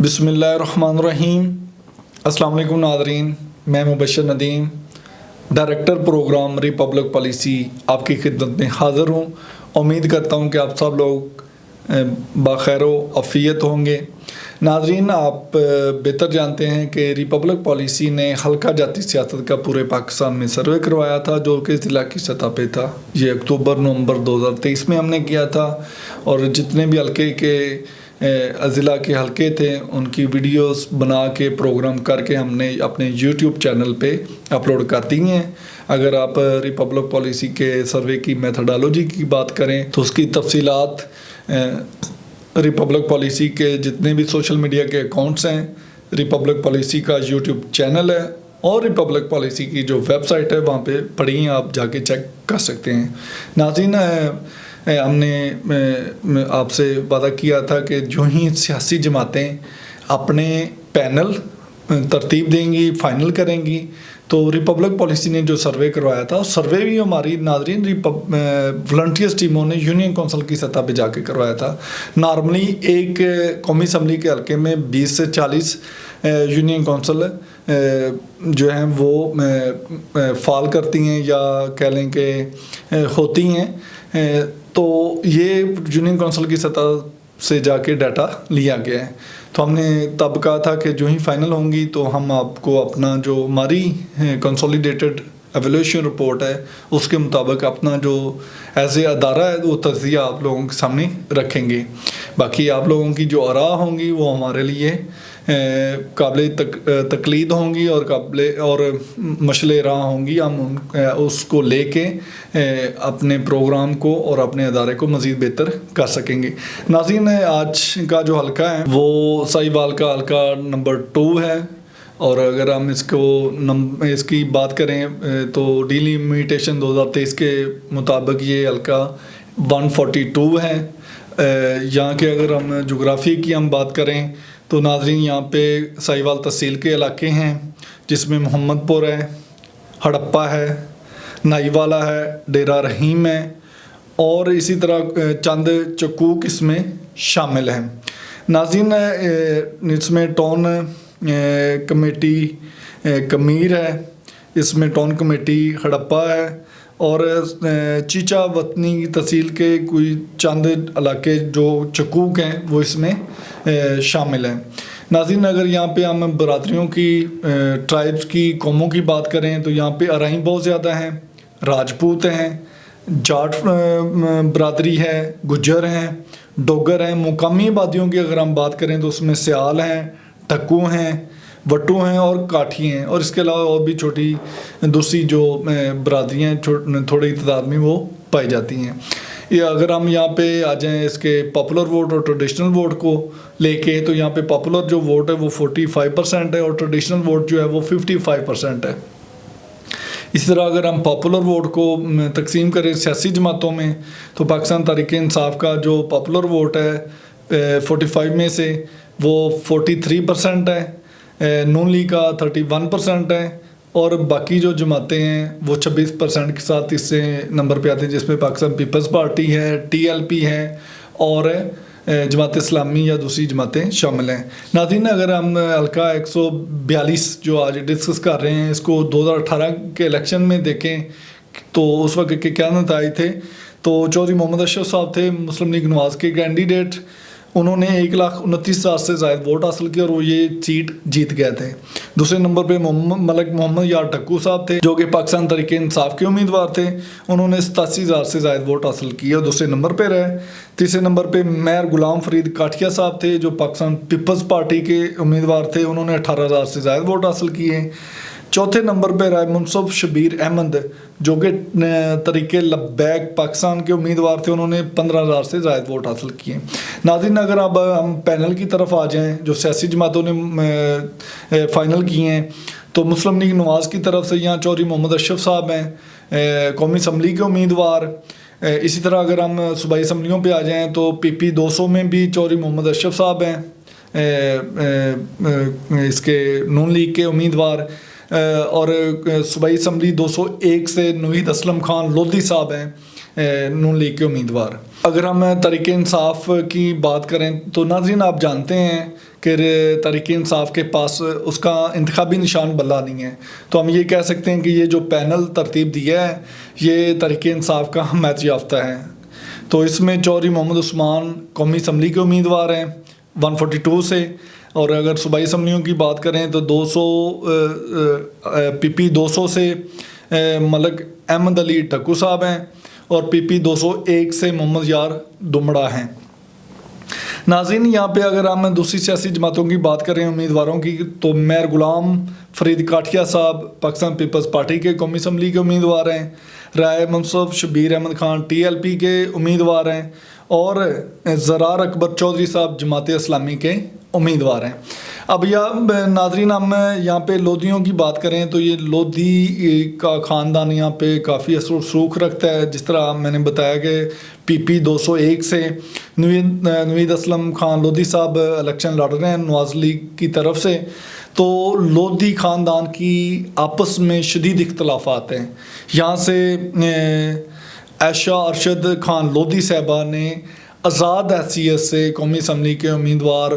بسم اللہ الرحمن الرحیم۔ السلام علیکم ناظرین، میں Mubashir Nadeem, director programme republic policy آپ کی خدمت میں حاضر ہوں۔ امید کرتا ہوں کہ آپ سب لوگ بخیر و عافیت ہوں گے۔ ناظرین، آپ بہتر جانتے ہیں کہ ریپبلک پالیسی نے حلقہ جاتی سیاست کا پورے پاکستان میں سروے کروایا تھا، جو کہ ضلع کی سطح پہ تھا۔ یہ اکتوبر نومبر 2023 میں ہم نے کیا تھا، اور جتنے بھی حلقے کے ضلع کے حلقے تھے ان کی ویڈیوز بنا کے پروگرام کر کے ہم نے اپنے یوٹیوب چینل پہ اپلوڈ کر دی ہیں۔ اگر آپ ریپبلک پالیسی کے سروے کی میتھڈالوجی کی بات کریں تو اس کی تفصیلات ریپبلک پالیسی کے جتنے بھی سوشل میڈیا کے اکاؤنٹس ہیں، ریپبلک پالیسی کا یوٹیوب چینل ہے اور ریپبلک پالیسی کی جو ویب سائٹ ہے وہاں پہ پڑھی ہیں، آپ جا کے چیک کر سکتے ہیں۔ ناظرین، ہم نے آپ سے وعدہ کیا تھا کہ جو ہی سیاسی جماعتیں اپنے پینل ترتیب دیں گی، فائنل کریں گی، تو ریپبلک پالیسی نے جو سروے کروایا تھا، سروے بھی ہماری ناظرین والنٹیئرس ٹیموں نے یونین کونسل کی سطح پہ جا کے کروایا تھا۔ نارملی ایک قومی اسمبلی کے حلقے میں 20 سے 40 یونین کونسل جو ہیں وہ فال کرتی ہیں، یا کہہ لیں کہ ہوتی ہیں، تو یہ یونین کونسل کی سطح سے جا کے ڈیٹا لیا گیا ہے۔ تو ہم نے تب کہا تھا کہ جو ہی فائنل ہوں گی تو ہم آپ کو اپنا جو ہماری کنسولیڈیٹڈ ایویلیوشن رپورٹ ہے اس کے مطابق اپنا جو ایز اے ادارہ ہے وہ تجزیہ آپ لوگوں کے سامنے رکھیں گے۔ باقی آپ لوگوں کی جو آراء ہوں گی وہ ہمارے لیے قابل تقلید ہوں گی اور مشعل راہ ہوں گی۔ ہم اس کو لے کے اپنے پروگرام کو اور اپنے ادارے کو مزید بہتر کر سکیں گے۔ ناظرین، آج کا جو حلقہ ہے وہ ساہیوال کا حلقہ نمبر 2 ہے، اور اگر ہم اس کی بات کریں تو ڈیلیمیٹیشن 2023 کے مطابق یہ حلقہ 142 ہے۔ یہاں کے اگر ہم جغرافی کی بات کریں تو ناظرین، یہاں پہ ساہیوال تحصیل کے علاقے ہیں، جس میں محمد پور ہے، ہڑپہ ہے، نائی والا ہے، ڈیرہ رحیم ہے، اور اسی طرح چند چکوک اس میں شامل ہیں۔ ناظرین، اس میں ٹاؤن کمیٹی کمیر ہے، اس میں ٹاؤن کمیٹی ہڑپہ ہے، اور چیچا وطنی تحصیل کے کوئی چند علاقے جو چکوک ہیں وہ اس میں شامل ہیں۔ ناظرین، اگر یہاں پہ ہم برادریوں کی ٹرائبس کی قوموں کی بات کریں تو یہاں پہ ارائیں بہت زیادہ ہیں، راجپوت ہیں، جاٹ برادری ہے، گجر ہیں، ڈوگر ہیں۔ مقامی آبادیوں کی اگر ہم بات کریں تو اس میں سیال ہیں، ٹکو ہیں، وٹو ہیں اور کاٹھی ہیں، اور اس کے علاوہ اور بھی چھوٹی دوسری جو برادریاں تھوڑی تعداد میں وہ پائی جاتی ہیں۔ یا اگر ہم یہاں پہ آ جائیں اس کے پاپولر ووٹ اور ٹریڈیشنل ووٹ کو لے کے، تو یہاں پہ پاپولر جو ووٹ ہے وہ 45% ہے، اور ٹریڈیشنل ووٹ جو ہے وہ 55% ہے۔ اسی طرح اگر ہم پاپولر ووٹ کو تقسیم کریں سیاسی جماعتوں میں تو پاکستان تحریک انصاف کا جو پاپولر ووٹ ہے 45 میں سے وہ 43% ہے، نون لیگ کا 31% ہے، اور باقی جو جماعتیں ہیں وہ 26% کے ساتھ اس سے نمبر پہ آتے ہیں، جس میں پاکستان پیپلز پارٹی ہے، TLP ہے، اور جماعت اسلامی یا دوسری جماعتیں شامل ہیں۔ ناظرین، اگر ہم حلقہ 142 جو آج ڈسکس کر رہے ہیں اس کو 2018 کے الیکشن میں دیکھیں تو اس وقت کے کیا نتائج تھے، تو چودھری محمد اشرف صاحب تھے مسلم لیگ نواز کے کینڈیڈیٹ، انہوں نے 1,29,000 سے زائد ووٹ حاصل کیا اور وہ یہ سیٹ جیت گئے تھے۔ دوسرے نمبر پہ ملک محمد یار ٹکو صاحب تھے جو کہ پاکستان تحریک انصاف کے امیدوار تھے، انہوں نے 87,000 سے زائد ووٹ حاصل کیے اور دوسرے نمبر پہ رہے۔ تیسرے نمبر پہ میر غلام فرید کاٹھیا صاحب تھے جو پاکستان پیپلز پارٹی کے امیدوار تھے، انہوں نے 18,000 سے زائد ووٹ حاصل کیے۔ چوتھے نمبر پہ رائے منصف شبیر احمد جو کہ تحریک لبیک پاکستان کے امیدوار تھے، انہوں نے 15,000 سے زائد ووٹ حاصل کیے۔ ناظرین، اگر اب ہم پینل کی طرف آ جائیں جو سیاسی جماعتوں نے فائنل کیے ہیں تو مسلم لیگ نواز کی طرف سے یہاں چودھری محمد اشرف صاحب ہیں قومی اسمبلی کے امیدوار۔ اسی طرح اگر ہم صوبائی اسمبلیوں پہ آ جائیں تو PP 200 میں بھی چودھری محمد اشرف صاحب ہیں اس کے نون لیگ کے امیدوار، اور صوبائی اسمبلی 201 سے نوید اسلم خان لودھی صاحب ہیں نون لیگ کے امیدوار۔ اگر ہم تحریک انصاف کی بات کریں تو ناظرین آپ جانتے ہیں کہ تحریک انصاف کے پاس اس کا انتخابی نشان بلہ نہیں ہے، تو ہم یہ کہہ سکتے ہیں کہ یہ جو پینل ترتیب دیا ہے یہ تحریک انصاف کا حمایت یافتہ ہے۔ تو اس میں چودھری محمد عثمان قومی اسمبلی کے امیدوار ہیں 142 سے، اور اگر صوبائی اسمبلیوں کی بات کریں تو 200 پی پی 200 سے ملک احمد علی ٹکو صاحب ہیں، اور پی پی 201 سے محمد یار دمڑا ہیں۔ ناظرین یہاں پہ اگر ہم دوسری سیاسی جماعتوں کی بات کریں امیدواروں کی تو میر غلام فرید کاٹھیا صاحب پاکستان پیپلز پارٹی کے قومی اسمبلی کے امیدوار ہیں، Rai Munsif Shabbir Ahmed Khan T L P کے امیدوار ہیں، اور زرار اکبر چودھری صاحب جماعت اسلامی کے امیدوار ہیں۔ اب ناظرین ہم یہاں پہ لودھیوں کی بات کریں تو یہ لودھی کا خاندان یہاں پہ کافی اثر و رسوخ رکھتا ہے، جس طرح میں نے بتایا کہ پی پی 201 سے نوید اسلم خان لودھی صاحب الیکشن لڑ رہے ہیں نواز لیگ کی طرف سے، تو لودھی خاندان کی آپس میں شدید اختلافات ہیں۔ یہاں سے عائشہ ارشد خان لودھی صاحبہ نے آزاد حیثیت سے قومی اسمبلی کے امیدوار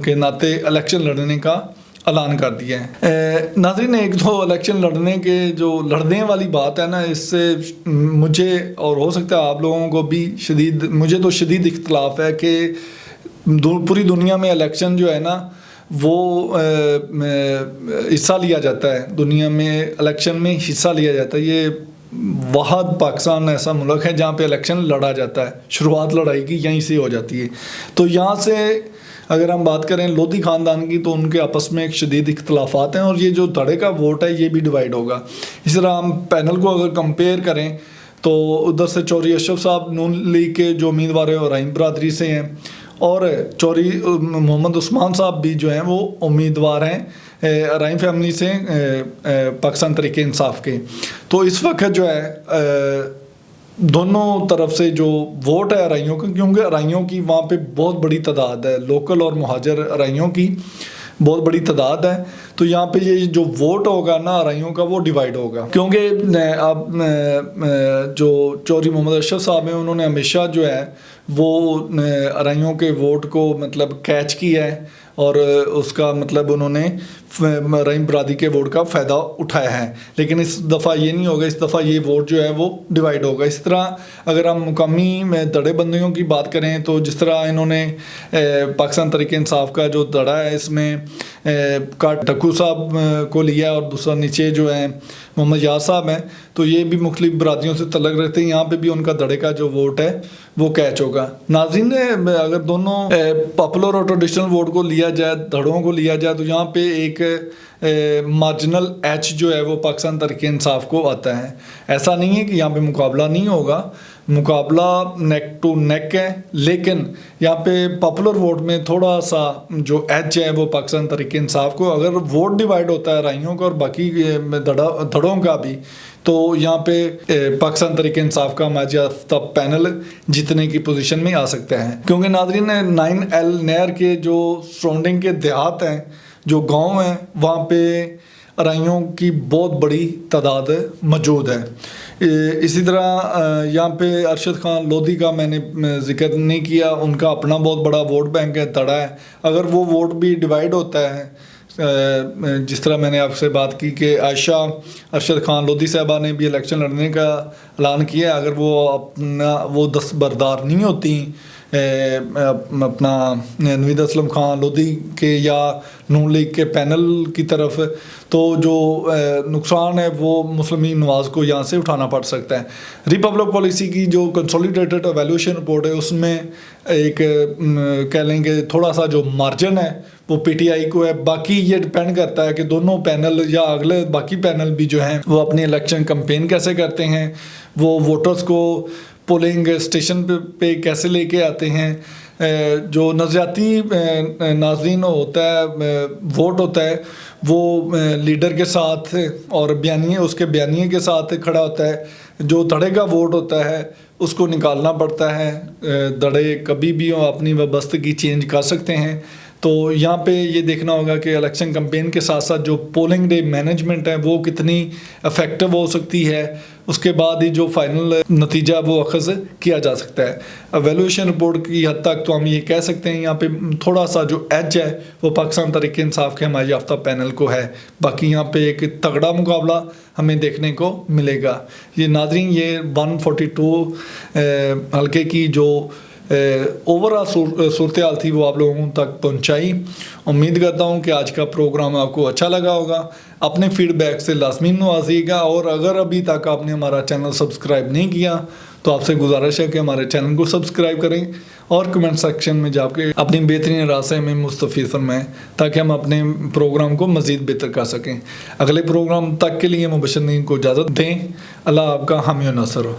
کے ناطے الیکشن لڑنے کا اعلان کر دیا ہے۔ ناظرین ایک دو الیکشن لڑنے والی بات ہے نا، اس سے مجھے اور ہو سکتا ہے آپ لوگوں کو بھی مجھے تو شدید اختلاف ہے کہ پوری دنیا میں الیکشن جو ہے نا وہ حصہ لیا جاتا ہے، دنیا میں الیکشن میں حصہ لیا جاتا ہے۔ یہ واحد پاکستان ایسا ملک ہے جہاں پہ الیکشن لڑا جاتا ہے، شروعات لڑائی کی یہیں سے ہو جاتی ہے۔ تو یہاں سے اگر ہم بات کریں لودھی خاندان کی تو ان کے آپس میں ایک شدید اختلافات ہیں، اور یہ جو دھڑے کا ووٹ ہے یہ بھی ڈیوائیڈ ہوگا۔ اس طرح ہم پینل کو اگر کمپیئر کریں تو ادھر سے چودھری اشرف صاحب نون لیگ کے جو امیدوار ہیں اور رحیم برادری سے ہیں، اور چودھری محمد عثمان صاحب بھی جو ہیں وہ امیدوار ہیں رحیم فیملی سے پاکستان تحریک انصاف کے۔ تو اس وقت جو ہے دونوں طرف سے جو ووٹ ہے ارائیوں کا، کیونکہ ارائیوں کی وہاں پہ بہت بڑی تعداد ہے، لوکل اور مہاجر ارائیوں کی بہت بڑی تعداد ہے، تو یہاں پہ یہ جو ووٹ ہوگا نا ارائیوں کا وہ ڈیوائیڈ ہوگا، کیونکہ اب جو چودھری محمد اشرف صاحب ہیں انہوں نے ہمیشہ جو ہے وہ ارائیوں کے ووٹ کو مطلب کیچ کیا ہے، اور اس کا مطلب انہوں نے رحیم برادری کے ووٹ کا فائدہ اٹھایا ہے، لیکن اس دفعہ یہ نہیں ہوگا، اس دفعہ یہ ووٹ جو ہے وہ ڈیوائیڈ ہوگا۔ اس طرح اگر ہم مقامی دڑے بندیوں کی بات کریں تو جس طرح انہوں نے پاکستان تحریک انصاف کا جو دڑا ہے اس میں ٹکو صاحب کو لیا اور دوسرا نیچے جو ہے محمد یار صاحب ہیں، تو یہ بھی مختلف برادریوں سے تعلق رکھتے ہیں، یہاں پہ بھی ان کا دڑے کا جو ووٹ ہے وہ کیچ ہوگا۔ ناظرین اگر دونوں پاپولر اور ٹریڈیشنل ووٹ کو لیا جائے، دھڑوں کو لیا جائے، تو یہاں پہ ایک مارجنل ایچ جو ہے وہ پاکستان تحریک انصاف کو آتا ہے۔ ایسا نہیں ہے کہ یہاں پہ مقابلہ نہیں ہوگا، مقابلہ نیک ٹو نیک ہے، لیکن یہاں پہ پاپولر ووٹ میں تھوڑا سا جو ایچ ہے وہ پاکستان تحریک انصاف کو، اگر ووٹ ڈیوائیڈ ہوتا ہے رائیوں کا اور باقی دھڑوں کا بھی، تو یہاں پہ پاکستان تحریک انصاف کا حمایت یافتہ پینل جیتنے کی پوزیشن میں آ سکتا ہے، کیونکہ ناظرین 9L نہر کے جو سراؤنڈنگ کے دیہات ہیں، جو گاؤں ہیں، وہاں پہ ارائیوں کی بہت بڑی تعداد موجود ہے۔ اسی طرح یہاں پہ ارشد خان لودھی کا میں نے ذکر نہیں کیا، ان کا اپنا بہت بڑا ووٹ بینک ہے، دڑا ہے، اگر وہ ووٹ بھی ڈیوائیڈ ہوتا ہے، جس طرح میں نے آپ سے بات کی کہ عائشہ ارشد خان لودھی صاحبہ نے بھی الیکشن لڑنے کا اعلان کیا، اگر وہ دستبردار نہیں ہوتی اپنا نوید اسلم خان لودھی کے یا نون لیگ کے پینل کی طرف، تو جو نقصان ہے وہ مسلم نواز کو یہاں سے اٹھانا پڑ سکتا ہے۔ ریپبلک پالیسی کی جو کنسولیڈیٹڈ ایویلیوشن رپورٹ ہے اس میں ایک کہہ لیں کہ تھوڑا سا جو مارجن ہے وہ پی ٹی آئی کو ہے، باقی یہ ڈپینڈ کرتا ہے کہ دونوں پینل یا اگلے باقی پینل بھی جو ہیں وہ اپنی الیکشن کمپین کیسے کرتے ہیں، وہ ووٹرز کو پولنگ اسٹیشن پہ کیسے لے کے آتے ہیں۔ جو نظریاتی ناظرین ہوتا ہے، ووٹ ہوتا ہے، وہ لیڈر کے ساتھ اور اس کے بیانیے کے ساتھ کھڑا ہوتا ہے، جو دھڑے کا ووٹ ہوتا ہے اس کو نکالنا پڑتا ہے، دھڑے کبھی بھی اپنی وابستگی چینج کر سکتے ہیں، تو یہاں پہ یہ دیکھنا ہوگا کہ الیکشن کمپین کے ساتھ ساتھ جو پولنگ ڈے مینجمنٹ ہے وہ کتنی افیکٹو ہو سکتی ہے، اس کے بعد ہی جو فائنل نتیجہ وہ اخذ کیا جا سکتا ہے۔ ایویلویشن رپورٹ کی حد تک تو ہم یہ کہہ سکتے ہیں یہاں پہ تھوڑا سا جو ایج ہے وہ پاکستان تحریک انصاف کے حمایت یافتہ پینل کو ہے، باقی یہاں پہ ایک تگڑا مقابلہ ہمیں دیکھنے کو ملے گا۔ یہ ناظرین، یہ 142 حلقے کی جو اوورآل صورتحال تھی وہ آپ لوگوں تک پہنچائی۔ امید کرتا ہوں کہ آج کا پروگرام آپ کو اچھا لگا ہوگا۔ اپنے فیڈ بیک سے لازمی نوازیے گا، اور اگر ابھی تک آپ نے ہمارا چینل سبسکرائب نہیں کیا تو آپ سے گزارش ہے کہ ہمارے چینل کو سبسکرائب کریں اور کمنٹ سیکشن میں جا کے اپنی بہترین رائے سے ہمیں مستفید فرمائیں تاکہ ہم اپنے پروگرام کو مزید بہتر کر سکیں۔ اگلے پروگرام تک کے لیے مبشر نعیم کو اجازت دیں۔ اللہ آپ کا حامی و ناصر ہو۔